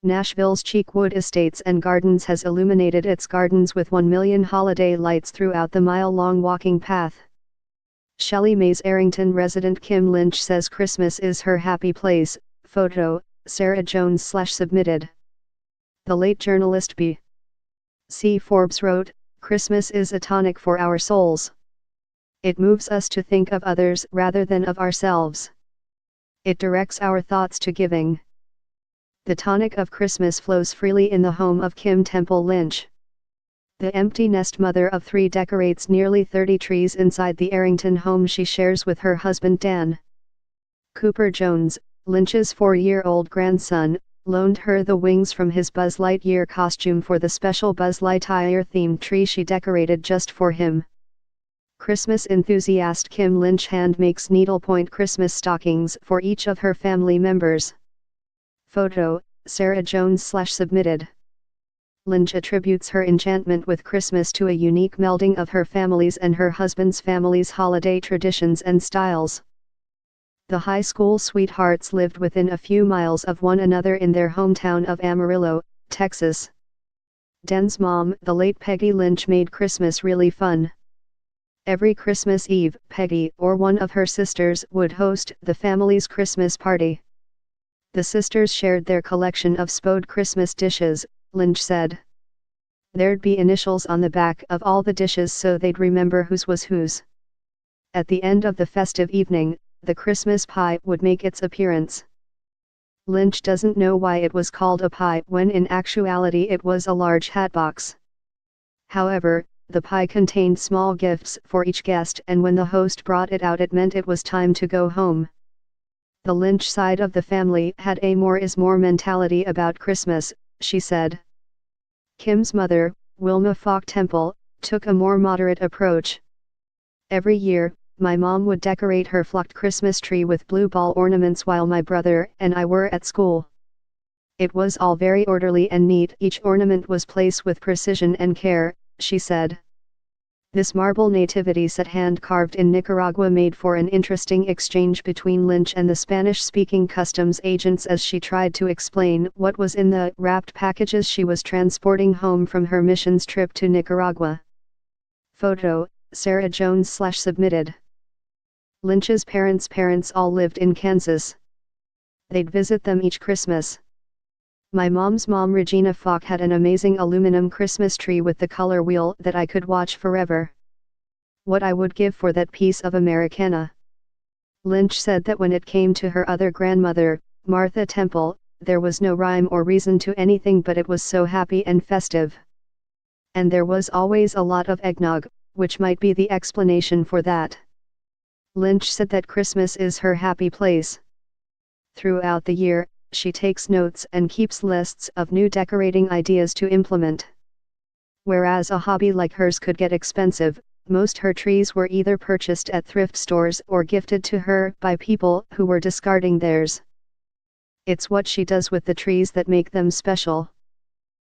Nashville's Cheekwood Estates and Gardens has illuminated its gardens with 1 million holiday lights throughout the mile-long walking path. Shelley Mays Arrington resident Kim Lynch says Christmas is her happy place. Photo, Sarah Jones/submitted. The late journalist B. C. Forbes wrote, "Christmas is a tonic for our souls. It moves us to think of others rather than of ourselves. It directs our thoughts to giving." The tonic of Christmas flows freely in the home of Kim Temple Lynch. The empty nest mother of 3 decorates nearly 30 trees inside the Arrington home she shares with her husband Dan. Cooper Jones, Lynch's 4-year-old grandson, loaned her the wings from his Buzz Lightyear costume for the special Buzz Lightyear-themed tree she decorated just for him. Christmas enthusiast Kim Lynch hand makes needlepoint Christmas stockings for each of her family members. Photo, Sarah Jones/submitted. Lynch attributes her enchantment with Christmas to a unique melding of her family's and her husband's family's holiday traditions and styles. The high school sweethearts lived within a few miles of one another in their hometown of Amarillo, Texas. Dan's mom, the late Peggy Lynch, made Christmas really fun. Every Christmas Eve, Peggy or one of her sisters would host the family's Christmas party. The sisters shared their collection of Spode Christmas dishes, Lynch said. There'd be initials on the back of all the dishes so they'd remember whose was whose. At the end of the festive evening, the Christmas pie would make its appearance. Lynch doesn't know why it was called a pie when in actuality it was a large hatbox. However, the pie contained small gifts for each guest, and when the host brought it out it meant it was time to go home. The Lynch side of the family had a more is more mentality about Christmas, she said. Kim's mother, Wilma Falk Temple, took a more moderate approach. Every year, my mom would decorate her flocked Christmas tree with blue ball ornaments while my brother and I were at school. It was all very orderly and neat. Each ornament was placed with precision and care, she said. This marble nativity set hand-carved in Nicaragua made for an interesting exchange between Lynch and the Spanish-speaking customs agents as she tried to explain what was in the wrapped packages she was transporting home from her missions trip to Nicaragua. Photo, Sarah Jones/submitted. Lynch's parents' all lived in Kansas. They'd visit them each Christmas. My mom's mom Regina Falk had an amazing aluminum Christmas tree with the color wheel that I could watch forever. What I would give for that piece of Americana. Lynch said that when it came to her other grandmother, Martha Temple, there was no rhyme or reason to anything, but it was so happy and festive. And there was always a lot of eggnog, which might be the explanation for that. Lynch said that Christmas is her happy place. Throughout the year, she takes notes and keeps lists of new decorating ideas to implement. Whereas a hobby like hers could get expensive, most her trees were either purchased at thrift stores or gifted to her by people who were discarding theirs. It's what she does with the trees that make them special.